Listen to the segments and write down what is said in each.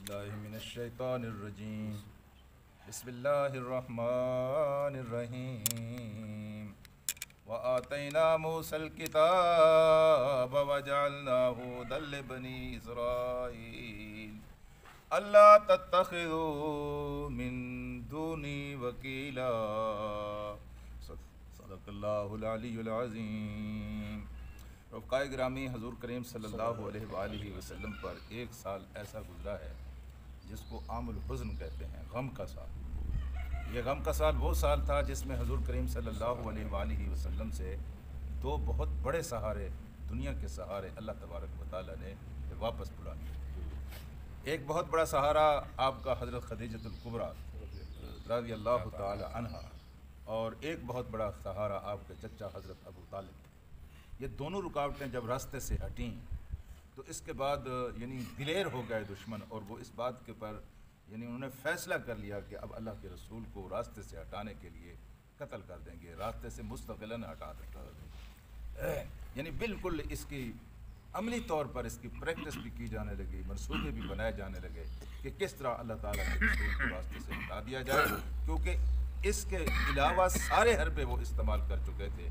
باللہ من الشیطان الرجیم بسم اللہ الرحمن الرحیم وآتینا موسیٰ الکتاب وجعلناہ ھدی لبنی اسرائیل اللہ تتخذوا من دونی وکیلا صدق اللہ العلی العظیم۔ رفقائے گرامی، حضور کریم صلی اللہ علیہ وآلہ وسلم پر ایک سال ایسا گزرا ہے جس کو عام الحزن کہتے ہیں، غم کا سال۔ یہ غم کا سال وہ سال تھا جس میں حضور کریم صلی اللہ علیہ وآلہ وسلم سے دو بہت بڑے سہارے، دنیا کے سہارے، اللہ تبارک و تعالیٰ نے واپس بلا لیے۔ ایک بہت بڑا سہارا آپ کا حضرت خدیجۃ الکبریٰ رضی اللہ تعالی عنہا، اور ایک بہت بڑا سہارا آپ کے چچا حضرت ابو طالب۔ یہ دونوں رکاوٹیں جب راستے سے ہٹیں تو اس کے بعد دلیر ہو گئے دشمن، اور وہ اس بات کے پر انہوں نے فیصلہ کر لیا کہ اب اللہ کے رسول کو راستے سے ہٹانے کے لیے قتل کر دیں گے، راستے سے مستقلاً ہٹا دیں گے۔ بالکل اس کی عملی طور پر اس کی پریکٹس بھی کی جانے لگی، منصوبے بھی بنائے جانے لگے کہ کس طرح اللہ تعالیٰ کے رسول کو راستے سے ہٹا دیا جائے، کیونکہ اس کے علاوہ سارے حربے وہ استعمال کر چکے تھے،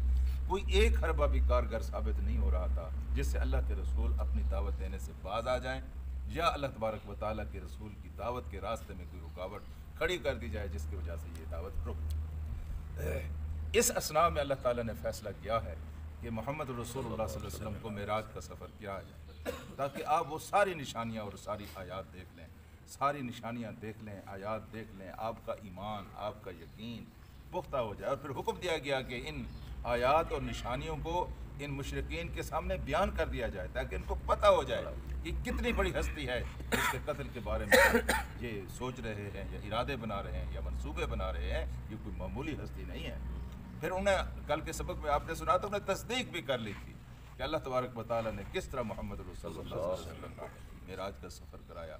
کوئی ایک حربہ بھی کارگر ثابت نہیں ہو رہا تھا جس سے اللہ کے رسول اپنی دعوت دینے سے باز آ جائیں، یا اللہ تبارک و تعالیٰ کے رسول کی دعوت کے راستے میں کوئی رکاوٹ کھڑی کر دی جائے جس کی وجہ سے یہ دعوت رک۔ اس اثناء میں اللہ تعالیٰ نے فیصلہ کیا ہے کہ محمد رسول اللہ صلی اللہ علیہ وسلم کو معراج کا سفر کیا جائے، تاکہ آپ وہ ساری نشانیاں اور ساری آیات دیکھ لیں، ساری نشانیاں دیکھ لیں، آیات دیکھ لیں، آپ کا ایمان، آپ کا یقین پختہ ہو جائے۔ اور پھر حکم دیا گیا کہ ان آیات اور نشانیوں کو ان مشرکین کے سامنے بیان کر دیا جائے، تاکہ ان کو پتہ ہو جائے کہ کتنی بڑی ہستی ہے جس کے قتل کے بارے میں یہ سوچ رہے ہیں یا ارادے بنا رہے ہیں یا منصوبے بنا رہے ہیں، یہ کوئی معمولی ہستی نہیں ہے۔ پھر انہیں کل کے سبق میں آپ نے سنا تو انہیں تصدیق بھی کر لی تھی کہ اللہ تبارک و تعالیٰ نے کس طرح محمد رسول اللہ صلی اللہ علیہ وسلم کو معراج کا سفر کرایا،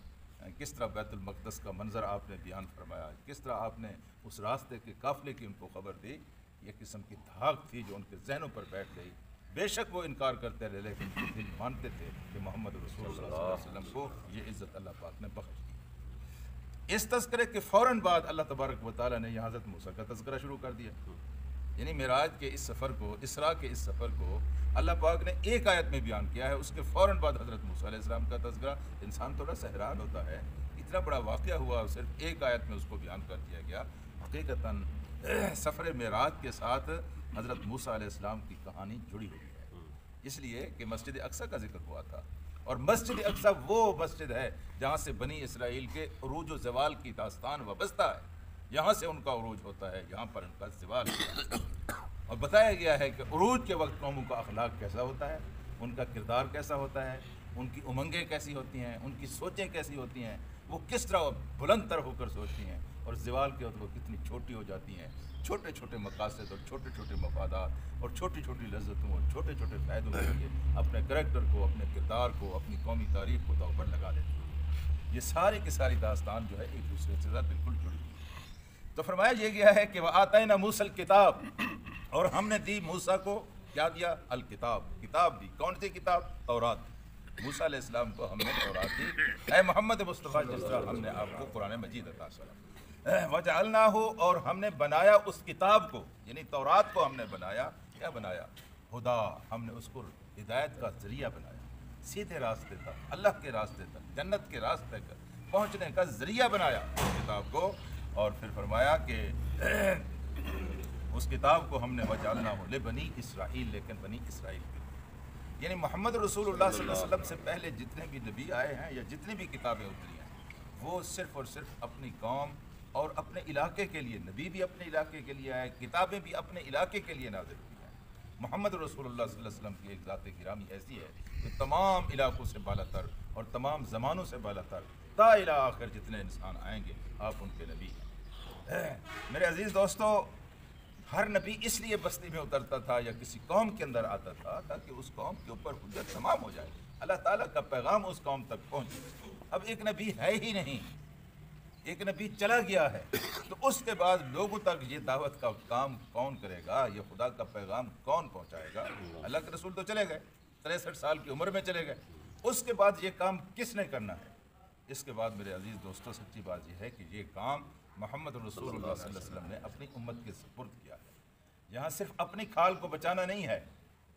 کس طرح بیت المقدس کا منظر آپ نے بیان فرمایا، کس طرح آپ نے اس راستے کے قافلے کی ان کو خبر دی۔ یہ قسم کی دھاک تھی جو ان کے ذہنوں پر بیٹھ گئی۔ بے شک وہ انکار کرتے رہے لیکن دل مانتے تھے کہ محمد رسول اللہ صلی اللہ علیہ وسلم کو یہ عزت اللہ پاک نے بخش دی۔ اس تذکرے کے فوراً بعد اللہ تبارک و تعالیٰ نے یہاں حضرت موسیٰ کا تذکرہ شروع کر دیا۔ معراج کے اس سفر کو، اسراء کے اس سفر کو اللہ پاک نے ایک آیت میں بیان کیا ہے، اس کے فوراً بعد حضرت موسیٰ علیہ السلام کا تذکرہ۔ انسان تھوڑا سا حیران ہوتا ہے، اتنا بڑا واقعہ ہوا اور صرف ایک آیت میں اس کو بیان کر دیا گیا۔ حقیقتاً سفر معراج کے ساتھ حضرت موسیٰ علیہ السلام کی کہانی جڑی ہوئی ہے، اس لیے کہ مسجد اقصیٰ کا ذکر ہوا تھا، اور مسجد اقصیٰ وہ مسجد ہے جہاں سے بنی اسرائیل کے عروج و زوال کی داستان وابستہ ہے، یہاں سے ان کا عروج ہوتا ہے، یہاں پر ان کا زوال ہوتا ہے۔ اور بتایا گیا ہے کہ عروج کے وقت قوموں کا اخلاق کیسا ہوتا ہے، ان کا کردار کیسا ہوتا ہے، ان کی امنگیں کیسی ہوتی ہیں، ان کی سوچیں کیسی ہوتی ہیں، وہ کس طرح بلند تر ہو کر سوچتی ہیں، اور زوال کے وقت وہ کتنی چھوٹی ہو جاتی ہیں، چھوٹے چھوٹے مقاصد اور چھوٹے چھوٹے مفادات اور چھوٹی چھوٹی لذتوں اور چھوٹے چھوٹے فائدوں کے لیے اپنے کریکٹر کو، اپنے کردار کو، اپنی قومی تاریخ کو داؤ پر لگا دیتی ہیں۔ یہ ساری کی ساری داستان جو ہے ایک دوسرے سے بالکل جڑی ہوئی ہے۔ تو فرمایا یہ گیا ہے کہ وآتینا موسیٰ الکتاب، اور ہم نے دی موسیٰ کو کیا دیا؟ الکتاب، کتاب دی۔ کون سی کتاب؟ تورات۔ موسیٰ علیہ السلام کو ہم نے تورات دی، اے محمد مصطفیٰ جس طرح ہم نے آپ کو قرآن مجید عطا کیا۔ وجعلناہ، اور ہم نے بنایا اس کتاب کو، تورات کو ہم نے بنایا، کیا بنایا؟ ہدا، ہم نے اس کو ہدایت کا ذریعہ بنایا، سیدھے راستے تک، اللہ کے راستے تک، جنت کے راستے تک پہنچنے کا ذریعہ بنایا اس کتاب کو۔ اور پھر فرمایا کہ اس کتاب کو ہم نے وجعلناہ لبنی اسرائیل، لیکن بنی اسرائیل کے، محمد رسول اللہ صلی اللہ علیہ وسلم سے پہلے جتنے بھی نبی آئے ہیں یا جتنی بھی کتابیں اتری ہیں، وہ صرف اور صرف اپنی قوم اور اپنے علاقے کے لیے، نبی بھی اپنے علاقے کے لیے آئے، کتابیں بھی اپنے علاقے کے لیے نازل ہوئی ہیں۔ محمد رسول اللہ صلی اللہ علیہ وسلم کی ایک ذات گرامی ایسی ہے کہ تمام علاقوں سے بالا تر اور تمام زمانوں سے بالا تر تا الی آخر جتنے انسان آئیں گے آپ ان کے نبی ہیں۔ میرے عزیز دوستو، ہر نبی اس لیے بستی میں اترتا تھا یا کسی قوم کے اندر آتا تھا تاکہ اس قوم کے اوپر حجت تمام ہو جائے، اللہ تعالیٰ کا پیغام اس قوم تک پہنچے۔ اب ایک نبی ہے ہی نہیں، ایک نبی چلا گیا ہے، تو اس کے بعد لوگوں تک یہ دعوت کا کام کون کرے گا، یہ خدا کا پیغام کون پہنچائے گا؟ اللہ کے رسول تو چلے گئے، 63 سال کی عمر میں چلے گئے، اس کے بعد یہ کام کس نے کرنا ہے؟ اس کے بعد میرے عزیز دوستوں سچی بات یہ ہے کہ یہ کام محمد رسول اللہ صلی اللہ علیہ وسلم نے اپنی امت کے سپرد کیا ہے۔ یہاں صرف اپنی کھال کو بچانا نہیں ہے،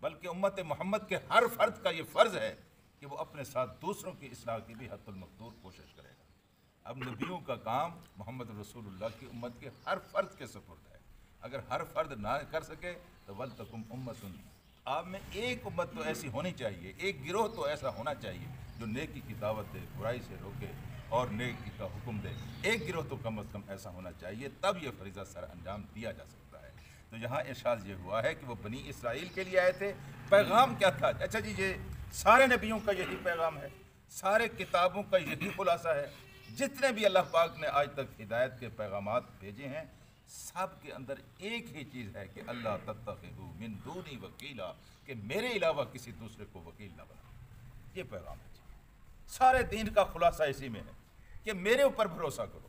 بلکہ امت محمد کے ہر فرد کا یہ فرض ہے کہ وہ اپنے ساتھ دوسروں کی اصلاح کی بھی حتی المقدور کوشش کرے گا۔ اب نبیوں کا کام محمد رسول اللہ کی امت کے ہر فرد کے سپرد ہے۔ اگر ہر فرد نہ کر سکے تو وَلْتَكُمْ أُمَّةٌ، آپ میں ایک امت تو ایسی ہونی چاہیے، ایک گروہ تو ایسا ہونا چاہیے جو نیکی کی دعوت دے، برائی سے روکے اور نیکی کا حکم دے۔ ایک گروہ تو کم از کم ایسا ہونا چاہیے، تب یہ فریضہ سر انجام دیا جا سکتا ہے۔ تو یہاں ارشاد یہ ہوا ہے کہ وہ بنی اسرائیل کے لیے آئے تھے۔ پیغام کیا تھا؟ اچھا جی، یہ سارے نبیوں کا یہی پیغام ہے، سارے کتابوں کا یہی خلاصہ ہے۔ جتنے بھی اللہ پاک نے آج تک ہدایت کے پیغامات بھیجے ہیں، سب کے اندر ایک ہی چیز ہے کہ اللہ تتخذوا من دونی وکیلا، کہ میرے علاوہ کسی دوسرے کو وکیل نہ بنا۔ یہ پیغام ہے جی، سارے دین کا خلاصہ اسی میں ہے کہ میرے اوپر بھروسہ کرو۔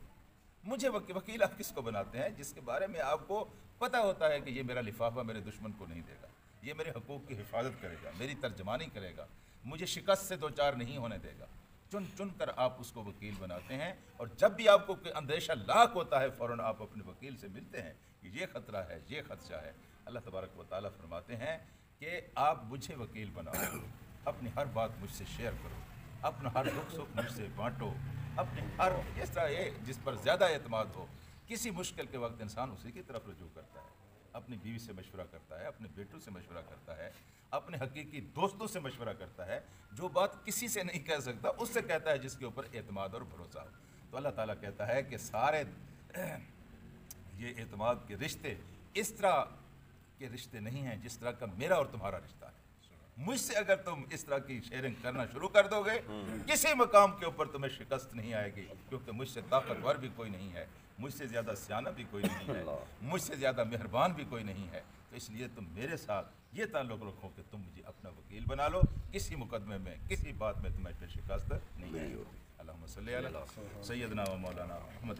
مجھے وکیل آپ کس کو بناتے ہیں؟ جس کے بارے میں آپ کو پتہ ہوتا ہے کہ یہ میرا لفافہ میرے دشمن کو نہیں دے گا، یہ میرے حقوق کی حفاظت کرے گا، میری ترجمانی کرے گا، مجھے شکست سے دوچار نہیں ہونے دے گا۔ چن چن کر آپ اس کو وکیل بناتے ہیں، اور جب بھی آپ کو کوئی اندیشہ لاحق ہوتا ہے فوراً آپ اپنے وکیل سے ملتے ہیں کہ یہ خطرہ ہے، یہ خدشہ ہے۔ اللہ تبارک و تعالیٰ فرماتے ہیں کہ آپ مجھے وکیل بناؤ، اپنی ہر بات مجھ سے شیئر کرو، اپنا ہر دکھ سکھ مجھ سے بانٹو، اپنے ہر اس طرح یہ جس پر زیادہ اعتماد ہو۔ کسی مشکل کے وقت انسان اسی کی طرف رجوع کرتا ہے، اپنی بیوی سے مشورہ کرتا ہے، اپنے بیٹوں سے مشورہ کرتا ہے، اپنے حقیقی دوستوں سے مشورہ کرتا ہے۔ جو بات کسی سے نہیں کہہ سکتا اس سے کہتا ہے جس کے اوپر اعتماد اور بھروسہ ہو۔ تو اللہ تعالیٰ کہتا ہے کہ سارے یہ اعتماد کے رشتے اس طرح کے رشتے نہیں ہیں جس طرح کا میرا اور تمہارا رشتہ ہے۔ مجھ سے اگر تم اس طرح کی شیئرنگ کرنا شروع کر دو گے، کسی مقام کے اوپر تمہیں شکست نہیں آئے گی، کیونکہ مجھ سے طاقتور بھی کوئی نہیں ہے، مجھ سے زیادہ سیانہ بھی کوئی نہیں ہے، مجھ سے زیادہ مہربان بھی کوئی نہیں ہے۔ تو اس لیے تم میرے ساتھ یہ تعلق رکھو کہ تم مجھے اپنا وکیل بنا لو، کسی مقدمے میں کسی بات میں تمہیں پھر شکست نہیں ہوگی۔ اللہم صلی علی سیدنا و مولانا محمد۔